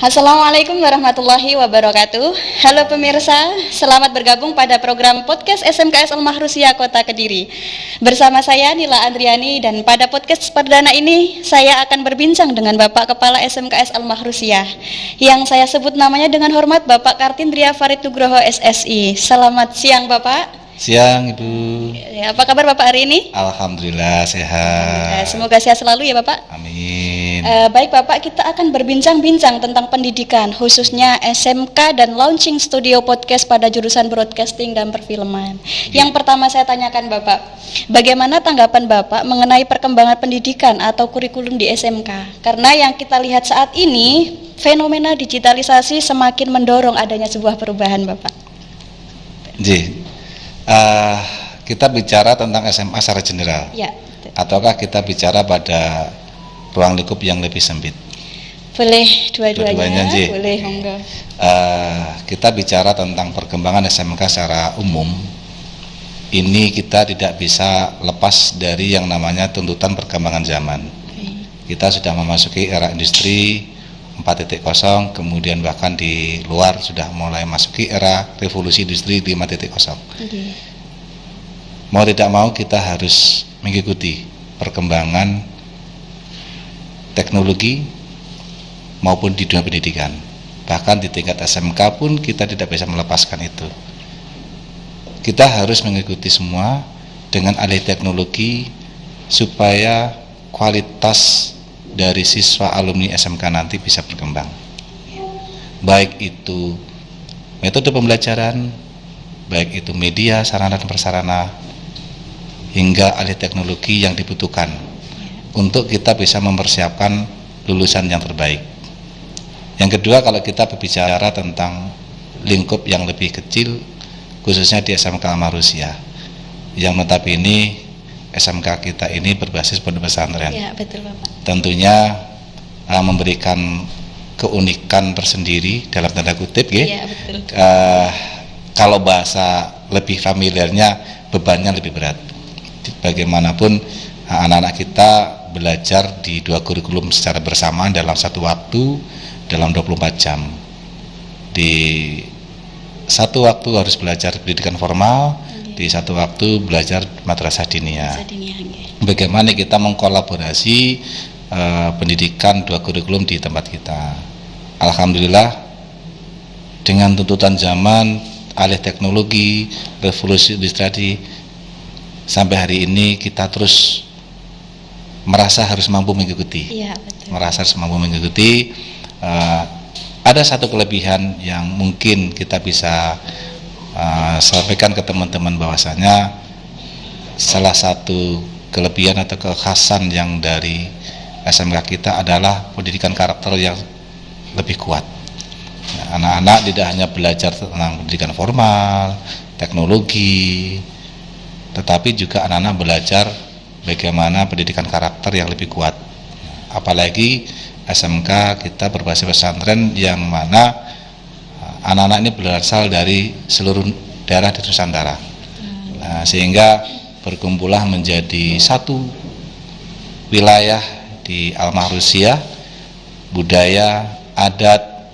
Assalamualaikum warahmatullahi wabarakatuh. Halo pemirsa, selamat bergabung pada program podcast SMKS Al-Mahrusyah Kota Kediri. Bersama saya Nila Andriani, dan pada podcast perdana ini saya akan berbincang dengan Bapak Kepala SMKS Al-Mahrusyah yang saya sebut namanya dengan hormat Bapak Kartindria Farid Nugroho SSI. Selamat siang Bapak. Siang Ibu. Ya, apa kabar Bapak hari ini? Alhamdulillah sehat. Semoga sehat selalu ya Bapak. Amin. Baik Bapak, kita akan berbincang-bincang tentang pendidikan, khususnya SMK dan launching studio podcast pada jurusan broadcasting dan perfilman. Yang pertama saya tanyakan Bapak, bagaimana tanggapan Bapak mengenai perkembangan pendidikan atau kurikulum di SMK? Karena yang kita lihat saat ini, fenomena digitalisasi semakin mendorong adanya sebuah perubahan Bapak. Kita bicara tentang SMA secara general, ya, ataukah kita bicara pada ruang lingkup yang lebih sempit? Boleh dua-duanya, boleh monggo. Kita bicara tentang perkembangan SMK secara umum. Ini kita tidak bisa lepas dari yang namanya tuntutan perkembangan zaman. Kita sudah memasuki era industri 4.0, kemudian bahkan di luar sudah mulai masuki era revolusi industri 5.0. Mau tidak mau kita harus mengikuti perkembangan teknologi maupun di dunia pendidikan. Bahkan di tingkat SMK pun kita tidak bisa melepaskan itu. Kita harus mengikuti semua dengan alih teknologi supaya kualitas dari siswa alumni SMK nanti bisa berkembang, baik itu metode pembelajaran, baik itu media, sarana dan prasarana, hingga alih teknologi yang dibutuhkan untuk kita bisa mempersiapkan lulusan yang terbaik. Yang kedua, kalau kita berbicara tentang lingkup yang lebih kecil, khususnya di SMK Al-Mahrusyah, yang notabene SMK kita ini berbasis pondok pesantren. Ya, betul Bapak. Tentunya memberikan keunikan tersendiri dalam tanda kutip, ya, betul. Kalau bahasa lebih familiarnya, bebannya lebih berat. Bagaimanapun anak-anak kita belajar di dua kurikulum secara bersamaan dalam satu waktu, dalam 24 jam. Di satu waktu harus belajar pendidikan formal, di satu waktu belajar madrasah diniyah. Bagaimana kita mengkolaborasi pendidikan dua kurikulum di tempat kita. Alhamdulillah, dengan tuntutan zaman, alih teknologi, revolusi industri, sampai hari ini kita terus merasa harus mampu mengikuti. Iya, betul. Merasa harus mampu mengikuti. Ada satu kelebihan yang mungkin kita bisa sampaikan ke teman-teman, bahwasanya salah satu kelebihan atau kekhasan yang dari SMK kita adalah pendidikan karakter yang lebih kuat. Anak-anak tidak hanya belajar tentang pendidikan formal, teknologi, tetapi juga anak-anak belajar bagaimana pendidikan karakter yang lebih kuat. Apalagi SMK kita berbasis pesantren yang mana anak-anak ini berasal dari seluruh daerah di Nusantara. Sehingga berkumpullah menjadi satu wilayah di Al-Mahrusyah, budaya, adat,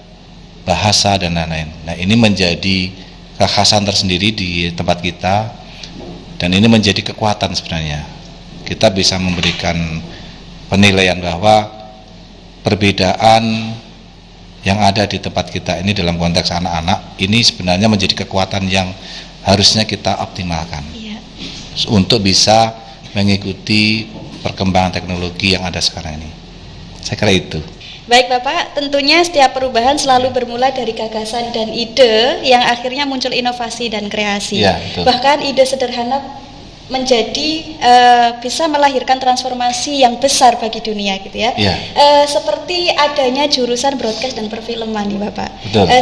bahasa, dan lain-lain. Nah, ini menjadi kekhasan tersendiri di tempat kita, dan ini menjadi kekuatan sebenarnya. Kita bisa memberikan penilaian bahwa perbedaan yang ada di tempat kita ini dalam konteks anak-anak ini sebenarnya menjadi kekuatan yang harusnya kita optimalkan, untuk bisa mengikuti perkembangan teknologi yang ada sekarang ini. Saya kira itu. Baik Bapak, tentunya setiap perubahan selalu bermula dari gagasan dan ide yang akhirnya muncul inovasi dan kreasi. Ya, bahkan ide sederhana menjadi bisa melahirkan transformasi yang besar bagi dunia gitu ya. Seperti adanya jurusan broadcast dan perfilman nih Bapak.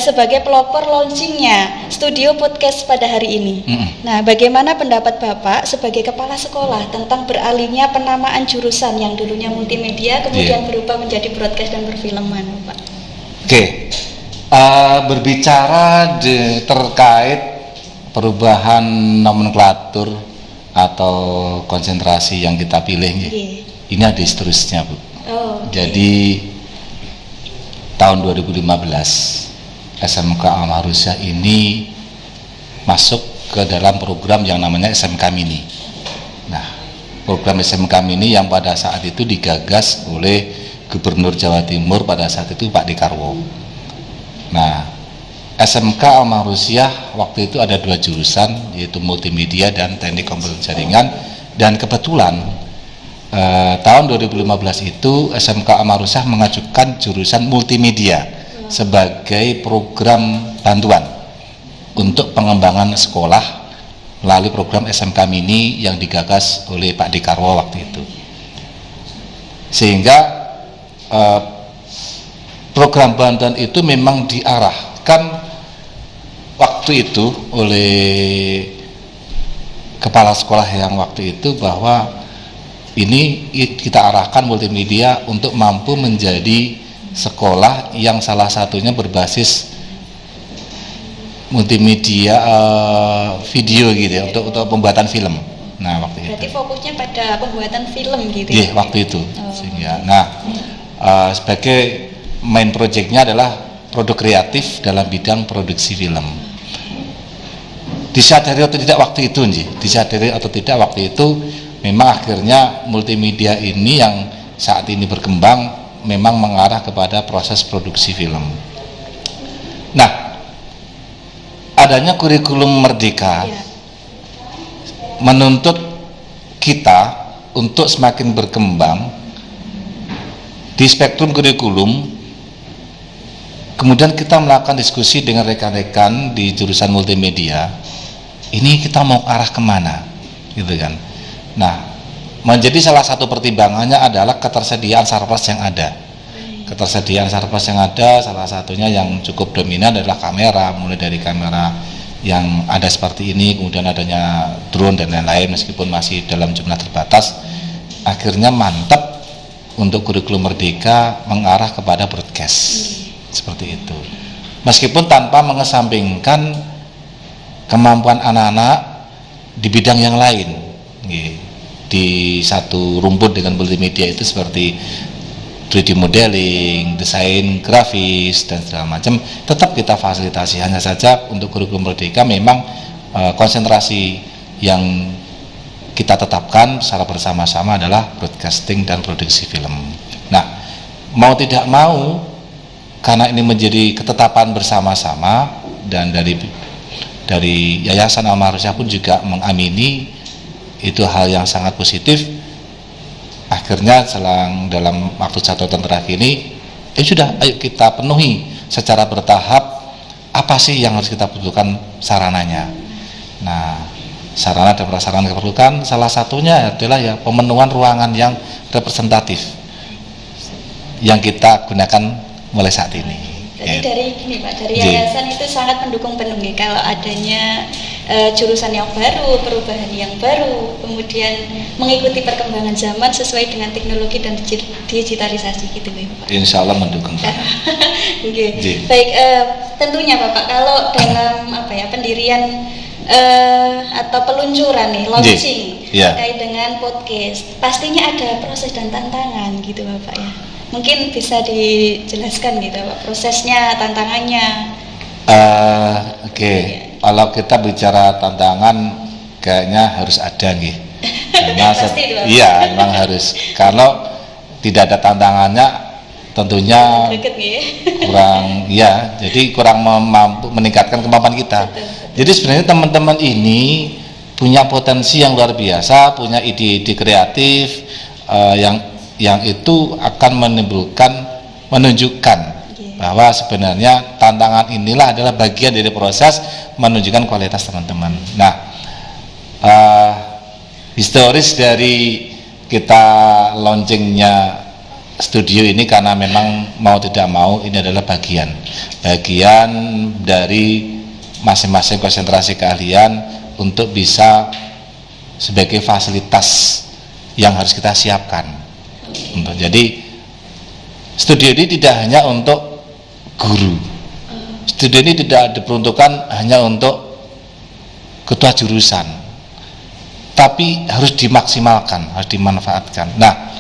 Sebagai pelopor launchingnya studio podcast pada hari ini. Nah, bagaimana pendapat Bapak sebagai kepala sekolah tentang beralihnya penamaan jurusan yang dulunya multimedia kemudian berubah menjadi broadcast dan perfilman Bapak? Berbicara terkait perubahan nomenklatur atau konsentrasi yang kita pilih, ini ada seterusnya Bu. Jadi tahun 2015 SMK Al-Mahrusyah ini masuk ke dalam program yang namanya SMK Mini. Nah, program SMK Mini yang pada saat itu digagas oleh Gubernur Jawa Timur pada saat itu Pak Dekarwo. Nah, SMK Al-Mahrusyah waktu itu ada 2 jurusan, yaitu multimedia dan teknik komputer jaringan, dan kebetulan tahun 2015 itu SMK Al-Mahrusyah mengajukan jurusan multimedia sebagai program bantuan untuk pengembangan sekolah melalui program SMK Mini yang digagas oleh Pak Dekarwo waktu itu. Sehingga program bantuan itu memang diarahkan waktu itu oleh kepala sekolah yang waktu itu bahwa ini kita arahkan multimedia untuk mampu menjadi sekolah yang salah satunya berbasis multimedia video gitu ya, untuk pembuatan film. Nah, waktu berarti itu fokusnya pada pembuatan film gitu ya? Iya, waktu itu. Sehingga, nah, sebagai main projectnya adalah produk kreatif dalam bidang produksi film. Disadari atau tidak waktu itu, disadari atau tidak waktu itu, memang akhirnya multimedia ini yang saat ini berkembang memang mengarah kepada proses produksi film. Nah, adanya kurikulum Merdeka menuntut kita untuk semakin berkembang di spektrum kurikulum. Kemudian kita melakukan diskusi dengan rekan-rekan di jurusan multimedia. Ini kita mau arah kemana, gitu kan? Nah, menjadi salah satu pertimbangannya adalah ketersediaan surplus yang ada. Ketersediaan surplus yang ada, salah satunya yang cukup dominan adalah kamera, mulai dari kamera yang ada seperti ini, kemudian adanya drone dan lain-lain, meskipun masih dalam jumlah terbatas. Akhirnya mantap untuk kurikulum Merdeka mengarah kepada broadcast, seperti itu. Meskipun tanpa mengesampingkan kemampuan anak-anak di bidang yang lain. Di satu rumput dengan multimedia itu seperti 3D modeling, desain grafis dan segala macam, tetap kita fasilitasi. Hanya saja untuk kurikulum Merdeka memang konsentrasi yang kita tetapkan secara bersama-sama adalah broadcasting dan produksi film. Nah, mau tidak mau, karena ini menjadi ketetapan bersama-sama, dan dari Yayasan Al-Mahrusyah pun juga mengamini itu hal yang sangat positif. Akhirnya dalam waktu 1 tahun terakhir ini, sudah, ayo kita penuhi secara bertahap apa sih yang harus kita butuhkan sarananya. Nah, sarana dan prasarana yang diperlukan salah satunya adalah ya pemenuhan ruangan yang representatif yang kita gunakan mulai saat ini. Jadi dari gini Pak, dari yayasan itu sangat mendukung penuh nih kalau adanya jurusan yang baru, perubahan yang baru, kemudian mengikuti perkembangan zaman sesuai dengan teknologi dan digitalisasi gitu Pak. Insya Allah mendukung. Okay. Baik, tentunya Bapak kalau dalam pendirian atau peluncuran nih, launching terkait dengan podcast, pastinya ada proses dan tantangan gitu Bapak ya. Mungkin bisa dijelaskan gitu Pak, prosesnya, tantangannya. Oke. Kalau kita bicara tantangan, kayaknya harus ada nih. Iya, memang harus. Kalau tidak ada tantangannya, tentunya kurang, ya. Jadi kurang mampu meningkatkan kemampuan kita. Jadi sebenarnya teman-teman ini punya potensi yang luar biasa, punya ide-ide kreatif yang itu akan menunjukkan bahwa sebenarnya tantangan inilah adalah bagian dari proses menunjukkan kualitas teman-teman. Nah, historis dari kita launchingnya studio ini karena memang mau tidak mau ini adalah bagian dari masing-masing konsentrasi keahlian untuk bisa sebagai fasilitas yang harus kita siapkan. Jadi studio ini tidak hanya untuk guru, studio ini tidak diperuntukkan hanya untuk ketua jurusan, tapi harus dimaksimalkan, harus dimanfaatkan. Nah,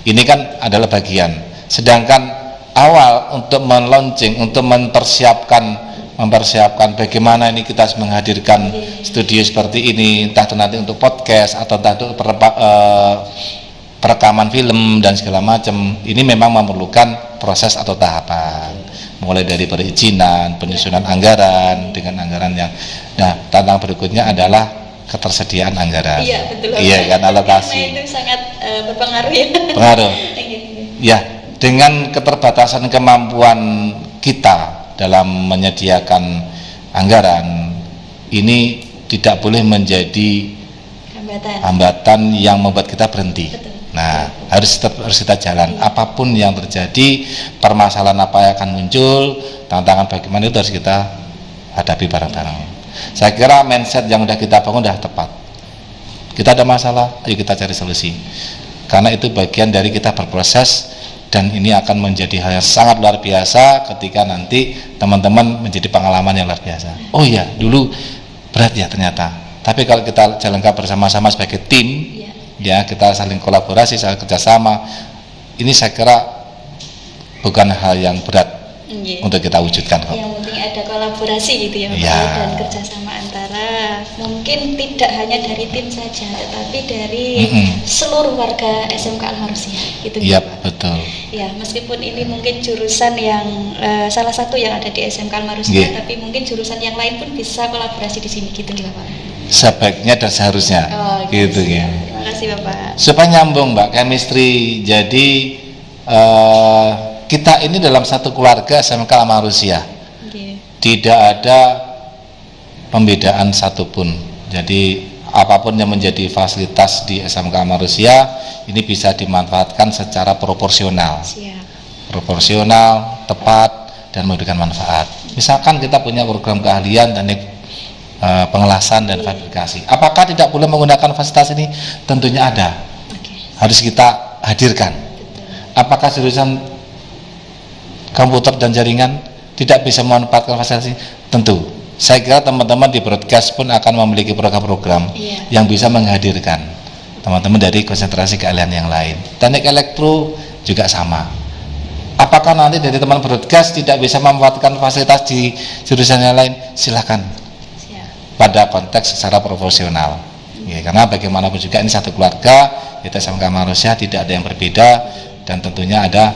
ini kan adalah bagian. Sedangkan awal untuk melaunching, untuk mempersiapkan bagaimana ini kita harus menghadirkan studio seperti ini, entah itu nanti untuk podcast atau entah itu perekaman film dan segala macam. Ini memang memerlukan proses atau tahapan, mulai dari perizinan, penyusunan anggaran dengan anggaran yang, nah tantangan berikutnya adalah ketersediaan anggaran. Iya betul. Iya kan, alokasi. Karena itu sangat berpengaruh ya. Pengaruh. Ya, dengan keterbatasan kemampuan kita dalam menyediakan anggaran, ini tidak boleh menjadi hambatan yang membuat kita berhenti. Betul. Nah, harus kita jalan. Apapun yang terjadi, permasalahan apa yang akan muncul, tantangan bagaimana itu harus kita hadapi bareng-bareng. Saya kira mindset yang sudah kita bangun sudah tepat. Kita ada masalah, ayo kita cari solusi. Karena itu bagian dari kita berproses. Dan ini akan menjadi hal yang sangat luar biasa ketika nanti teman-teman menjadi pengalaman yang luar biasa. Oh iya, dulu berat ya ternyata. Tapi kalau kita jalankan bersama-sama sebagai tim, ya kita saling kolaborasi, saling kerjasama, ini saya kira bukan hal yang berat untuk kita wujudkan. Yang penting ada kolaborasi gitu ya, dan kerjasama antara mungkin tidak hanya dari tim saja, tetapi dari seluruh warga SMK Al-Marusyah gitu. Iya betul. Ya, meskipun ini mungkin jurusan yang salah satu yang ada di SMK Al-Marusyah, tapi mungkin jurusan yang lain pun bisa kolaborasi di sini gitu ya Pak. Sebaiknya dan seharusnya. Gitu ya. Terima kasih Bapak. Supaya nyambung Mbak, chemistry. Jadi kita ini dalam satu keluarga SMK Al-Marusyah. Tidak ada pembedaan satupun. Jadi apapun yang menjadi fasilitas di SMK Al-Marusyah ini bisa dimanfaatkan secara proporsional. Proporsional, tepat, dan memberikan manfaat. Misalkan kita punya program keahlian dan pengelasan dan fabrikasi. Apakah tidak boleh menggunakan fasilitas ini? Tentunya ada. Harus kita hadirkan. Apakah jurusan komputer dan jaringan tidak bisa memanfaatkan fasilitas ini? Tentu. Saya kira teman-teman di broadcast pun akan memiliki program-program yang bisa menghadirkan teman-teman dari konsentrasi keahlian yang lain. Teknik elektro juga sama. Apakah nanti dari teman broadcast tidak bisa memanfaatkan fasilitas di jurusan yang lain? Silakan. Pada konteks secara proporsional. Ya, karena bagaimanapun juga ini satu keluarga, kita SMK Al-Marusyah tidak ada yang berbeda dan tentunya ada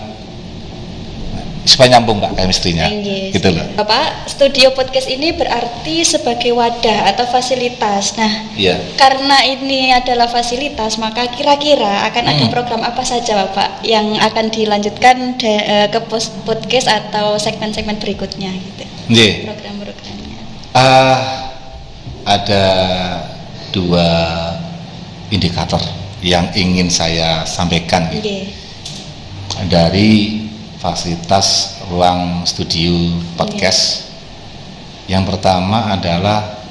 supaya nyambung Mbak chemistry-nya. Gitu loh. Bapak, studio podcast ini berarti sebagai wadah atau fasilitas. Nah, karena ini adalah fasilitas, maka kira-kira akan ada program apa saja Bapak yang akan dilanjutkan ke podcast atau segmen-segmen berikutnya gitu. Program-programnya. Ada dua indikator yang ingin saya sampaikan dari fasilitas ruang studio podcast. Yang pertama adalah,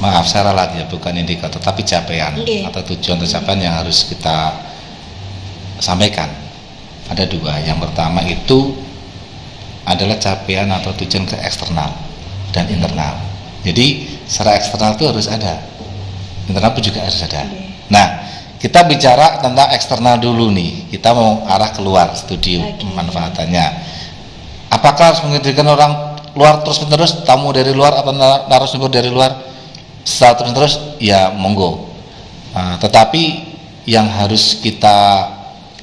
maaf saya ralat ya, bukan indikator tapi capaian atau tujuan tercapai yang harus kita sampaikan. Ada dua. Yang pertama itu adalah capaian atau tujuan ke eksternal dan internal. Jadi secara eksternal itu harus ada, internal pun juga harus ada. Nah, kita bicara tentang eksternal dulu nih. Kita mau arah keluar studio pemanfaatannya. Apakah harus menghadirkan orang luar terus-menerus, tamu dari luar atau narasumber dari luar secara terus-menerus? Ya monggo. Tetapi yang harus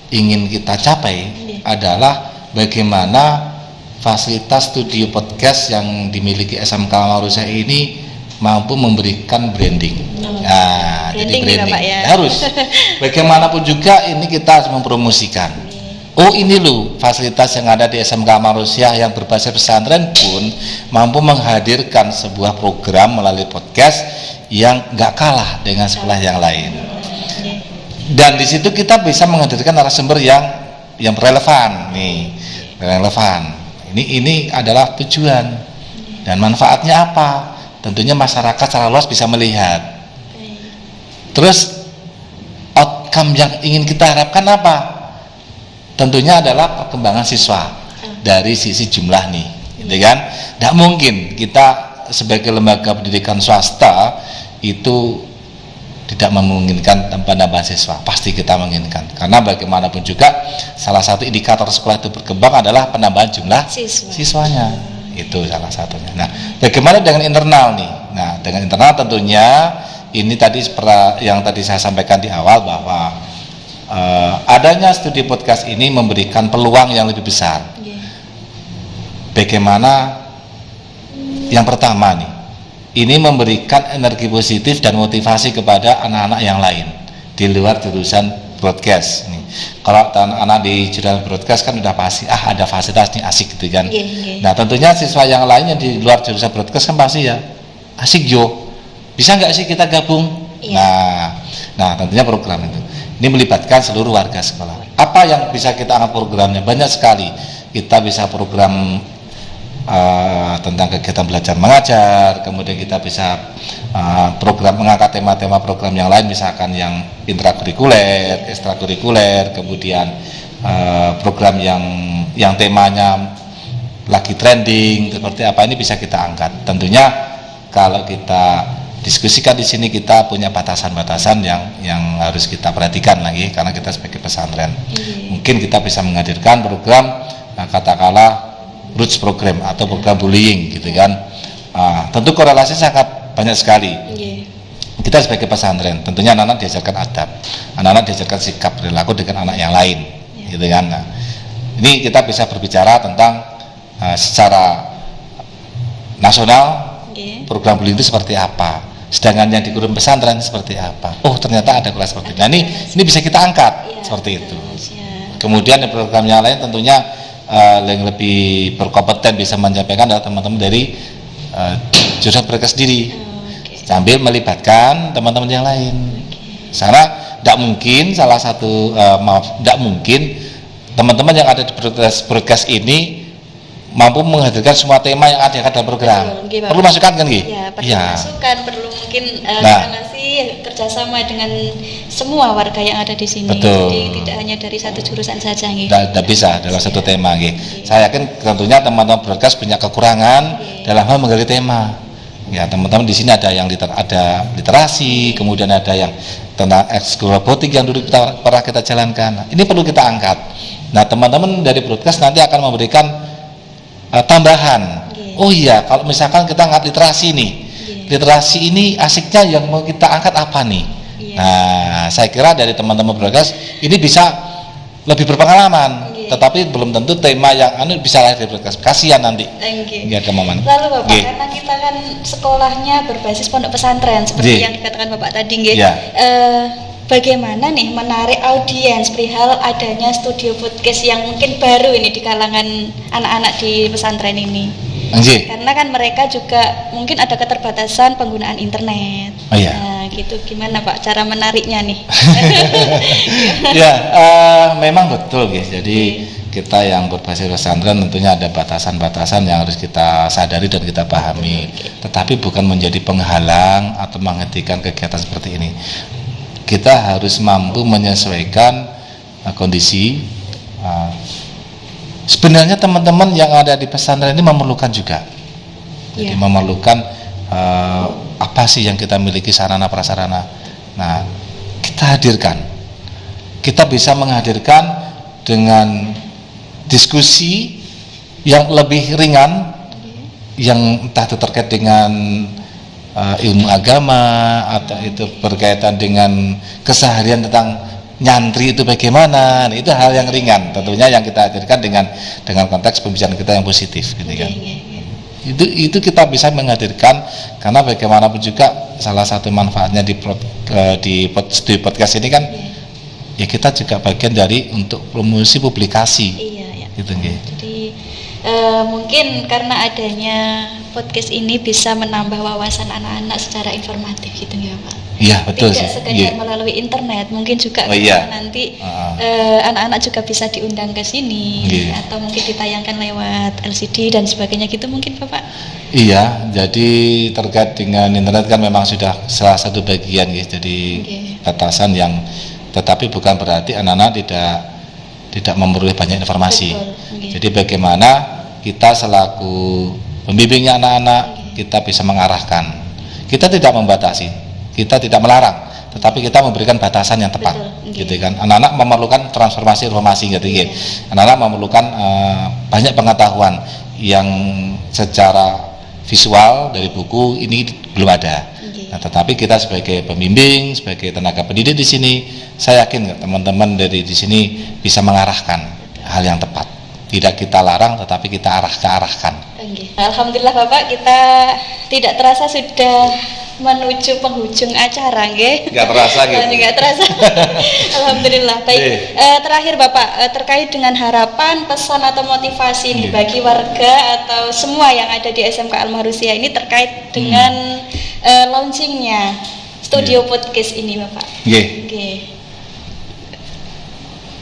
ingin kita capai adalah bagaimana fasilitas studio podcast yang dimiliki SMK Al-Marusyah ini mampu memberikan branding. Jadi branding harus. Bagaimanapun juga ini kita harus mempromosikan. Oh ini loh fasilitas yang ada di SMK Al-Marusyah yang berbasis pesantren pun mampu menghadirkan sebuah program melalui podcast yang nggak kalah dengan sekolah yang lain. Dan di situ kita bisa menghadirkan narasumber yang relevan nih, relevan. Ini adalah tujuan dan manfaatnya apa? Tentunya masyarakat secara luas bisa melihat. Terus outcome yang ingin kita harapkan apa? Tentunya adalah perkembangan siswa dari sisi jumlah nih, gitu kan? Tidak mungkin kita sebagai lembaga pendidikan swasta itu tidak memungkinkan penambahan siswa. Pasti kita menginginkan, karena bagaimanapun juga salah satu indikator sekolah itu berkembang adalah penambahan jumlah siswanya. Itu salah satunya. Nah, bagaimana dengan internal nih? Nah, dengan internal tentunya ini tadi yang tadi saya sampaikan di awal bahwa adanya studi podcast ini memberikan peluang yang lebih besar. Bagaimana? Yang pertama nih, ini memberikan energi positif dan motivasi kepada anak-anak yang lain di luar jurusan broadcast. Nih, kalau anak-anak di jurusan broadcast kan udah pasti ada fasilitas nih asik gitu kan. Nah, tentunya siswa yang lain yang di luar jurusan broadcast kan pasti ya asik jo. Bisa nggak sih kita gabung? Nah, tentunya program itu. Ini melibatkan seluruh warga sekolah. Apa yang bisa kita angkat programnya? Banyak sekali. Kita bisa program tentang kegiatan belajar mengajar, kemudian kita bisa program mengangkat tema-tema program yang lain, misalkan yang intrakurikuler, ekstrakurikuler, kemudian program yang temanya lagi trending seperti apa, ini bisa kita angkat. Tentunya kalau kita diskusikan di sini, kita punya batasan-batasan yang harus kita perhatikan lagi, karena kita sebagai pesantren. Mungkin kita bisa menghadirkan program katakanlah roots program atau program bullying gitu kan. Tentu korelasi sangat banyak sekali. Kita sebagai pesantren tentunya anak-anak diajarkan adab, anak-anak diajarkan sikap perilaku dengan anak yang lain gitu kan. Nah, ini kita bisa berbicara tentang secara nasional program bullying itu seperti apa, sedangkan yang di guru pesantren seperti apa. Oh, ternyata ada kelas seperti itu. Nah, ini bisa kita angkat seperti itu. Kemudian program yang lain tentunya yang lebih berkompeten bisa menyampaikan adalah teman-teman dari jurusan mereka sendiri, sambil melibatkan teman-teman yang lain. Karena tidak mungkin tidak mungkin teman-teman yang ada di broadcast ini mampu menghadirkan semua tema yang ada dalam program. Perlu masukan kan, Gi? Perlu masukan, perlu mungkin kerjasama dengan semua warga yang ada di sini. Jadi tidak hanya dari satu jurusan saja. Tidak bisa dalam satu tema. Saya yakin tentunya teman-teman broadcast punya kekurangan dalam hal menggali tema. Ya, teman-teman di sini ada yang ada literasi, kemudian ada yang tentang ekskul robotik yang dulu pernah kita jalankan. Nah, ini perlu kita angkat. Nah, teman-teman dari broadcast nanti akan memberikan tambahan. Oh iya, kalau misalkan kita angkat literasi nih, literasi ini asiknya yang mau kita angkat apa nih? Nah, saya kira dari teman-teman broadcast ini bisa lebih berpengalaman, tetapi belum tentu tema yang bisa lahir dari broadcast. Kasihan nanti. Lalu Bapak, karena kita kan sekolahnya berbasis pondok pesantren seperti yang dikatakan Bapak tadi, bagaimana nih menarik audiens perihal adanya studio podcast yang mungkin baru ini di kalangan anak-anak di pesantren ini? Karena kan mereka juga mungkin ada keterbatasan penggunaan internet. Nah, gitu, gimana Pak cara menariknya nih? Memang betul guys. Jadi kita yang berbasis pesantren tentunya ada batasan-batasan yang harus kita sadari dan kita pahami. Tetapi bukan menjadi penghalang atau menghentikan kegiatan seperti ini. Kita harus mampu menyesuaikan kondisi. Sebenarnya teman-teman yang ada di pesantren ini memerlukan juga. Jadi memerlukan apa sih yang kita miliki, sarana prasarana. Nah, kita hadirkan. Kita bisa menghadirkan dengan diskusi yang lebih ringan, yang entah itu terkait dengan ilmu agama atau itu berkaitan dengan keseharian tentang nyantri itu bagaimana. Nah, itu hal yang ringan tentunya yang kita hadirkan dengan konteks pembicaraan kita yang positif gitu kan. Itu kita bisa menghadirkan, karena bagaimanapun juga salah satu manfaatnya di podcast ini kan ya kita juga bagian dari untuk promosi publikasi. Gitu nggih. Jadi mungkin karena adanya podcast ini bisa menambah wawasan anak-anak secara informatif gitu ya Pak. Iya, betul sih. Tidak sekedar melalui internet, mungkin juga nanti anak-anak juga bisa diundang ke sini atau mungkin ditayangkan lewat LCD dan sebagainya gitu mungkin Bapak. Iya, jadi terkait dengan internet kan memang sudah salah satu bagian guys. Jadi batasan yang, tetapi bukan berarti anak-anak tidak memperoleh banyak informasi. Jadi bagaimana kita selaku pembimbingnya anak-anak, kita bisa mengarahkan. Kita tidak membatasi, kita tidak melarang, tetapi kita memberikan batasan yang tepat. Betul, gitu kan. Anak-anak memerlukan transformasi informasi gitu ya. Anak-anak memerlukan banyak pengetahuan yang secara visual dari buku ini belum ada. Nah, tetapi kita sebagai pembimbing, sebagai tenaga pendidik di sini, saya yakin teman-teman dari di sini bisa mengarahkan hal yang tepat. Tidak kita larang, tetapi kita arahkan. Alhamdulillah Bapak, kita tidak terasa sudah menuju penghujung acara, nggih. Nggak terasa gitu. Nggak terasa. Alhamdulillah. Baik. Terakhir Bapak, terkait dengan harapan, pesan atau motivasi nih bagi warga atau semua yang ada di SMK Al-Mahrusyah ini terkait dengan launchingnya studio podcast ini, Bapak.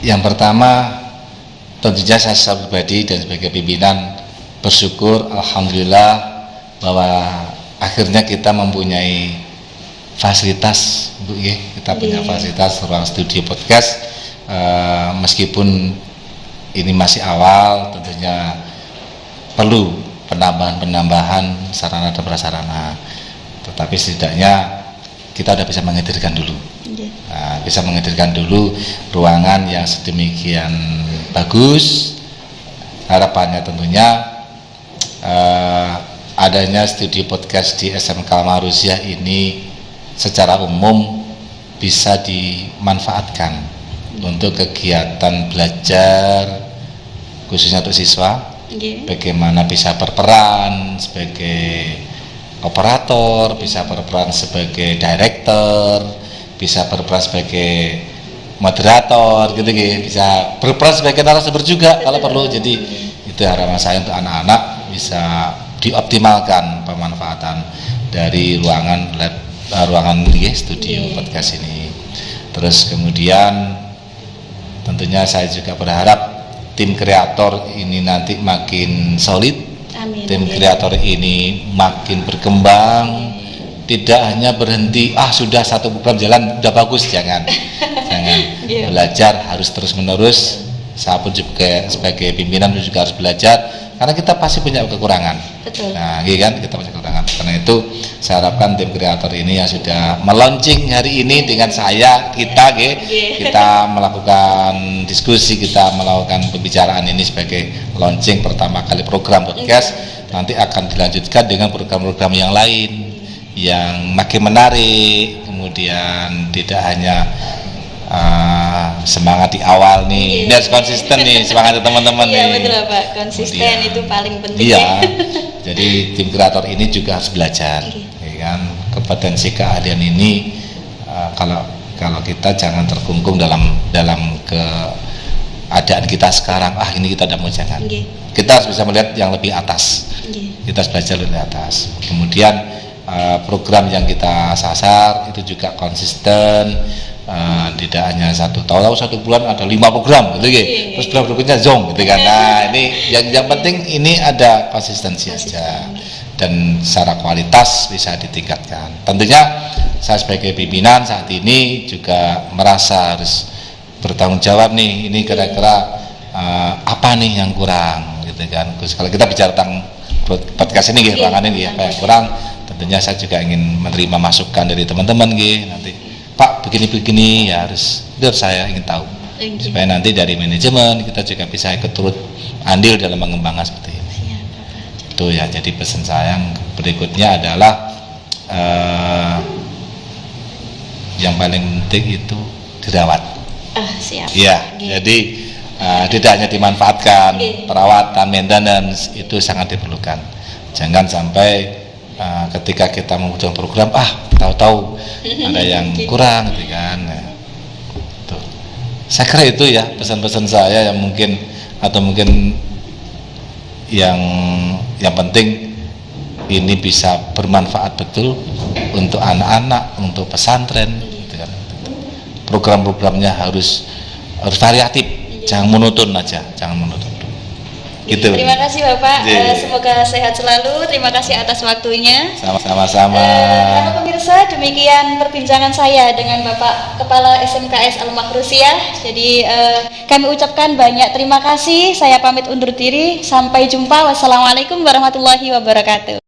Yang pertama, tentunya saya secara pribadi dan sebagai pimpinan bersyukur, alhamdulillah bahwa akhirnya kita mempunyai fasilitas, Bu, ya. Kita punya fasilitas ruang studio podcast, meskipun ini masih awal, tentunya perlu penambahan sarana dan prasarana, tetapi setidaknya kita udah bisa menghadirkan dulu, bisa menghadirkan dulu ruangan yang sedemikian bagus. Harapannya tentunya adanya studio podcast di SMK Al-Mahrusyah ini secara umum bisa dimanfaatkan untuk kegiatan belajar khususnya untuk siswa. Bagaimana bisa berperan sebagai operator, bisa berperan sebagai director, bisa berperan sebagai moderator gitu, bisa berperan sebagai narasumber juga kalau perlu. Jadi itu harapan saya untuk anak-anak bisa dioptimalkan pemanfaatan dari ruangan studio podcast ini. Terus kemudian tentunya saya juga berharap tim kreator ini nanti makin solid. Amin. Tim kreator ini makin berkembang, tidak hanya berhenti sudah satu program jalan udah bagus, jangan. Belajar harus terus menerus. Saya pun juga sebagai pimpinan juga harus belajar, karena kita pasti punya kekurangan. Betul. Nah, kan kita punya kekurangan. Karena itu saya harapkan tim kreator ini yang sudah melaunching hari ini dengan kita melakukan diskusi, kita melakukan pembicaraan ini sebagai launching pertama kali program podcast. Nanti akan dilanjutkan dengan program-program yang lain yang makin menarik, kemudian tidak hanya semangat di awal nih, ini harus konsisten nih semangat teman-teman nih. Iya betul Pak, konsisten itu paling penting. Iya, jadi tim kreator ini juga harus belajar, ya kan, kompetensi keahlian ini kalau kita jangan terkungkung dalam keadaan kita sekarang. Ini kita udah mau jangan. Kita harus bisa melihat yang lebih atas. Kita harus belajar lebih atas. Kemudian program yang kita sasar itu juga konsisten. Tidak hanya satu bulan ada 5 program gitu, terus bulan berikutnya zong gitu kan. Nah, ini yang penting ini ada konsistensi aja, dan secara kualitas bisa ditingkatkan. Tentunya saya sebagai pimpinan saat ini juga merasa harus bertanggung jawab nih, ini kira-kira apa nih yang kurang gitu kan. Terus kalau kita bicara tentang podcast ini ruangan ini apa yang kurang, tentunya saya juga ingin menerima masukan dari teman-teman nanti, Pak begini ya harus saya ingin tahu, supaya nanti dari manajemen kita juga bisa ikut turut andil dalam mengembangkan seperti ini. Itu ya, jadi pesan saya yang berikutnya adalah yang paling penting itu dirawat. Siap. Ya, jadi tidak hanya dimanfaatkan, perawatan, maintenance itu sangat diperlukan. Jangan sampai ketika kita membutuhkan program tahu-tahu ada yang kurang gitu kan. Tuh. Saya kira itu ya pesan-pesan saya yang mungkin yang penting ini bisa bermanfaat betul untuk anak-anak, untuk pesantren gitu kan. Program-programnya harus variatif, jangan monoton aja, jangan monoton. Gitu. Terima kasih Bapak, semoga sehat selalu. Terima kasih atas waktunya. Sama-sama. Para pemirsa, demikian perbincangan saya dengan Bapak Kepala SMKS Al-Mahrusyah. Jadi kami ucapkan banyak terima kasih. Saya pamit undur diri. Sampai jumpa. Wassalamualaikum warahmatullahi wabarakatuh.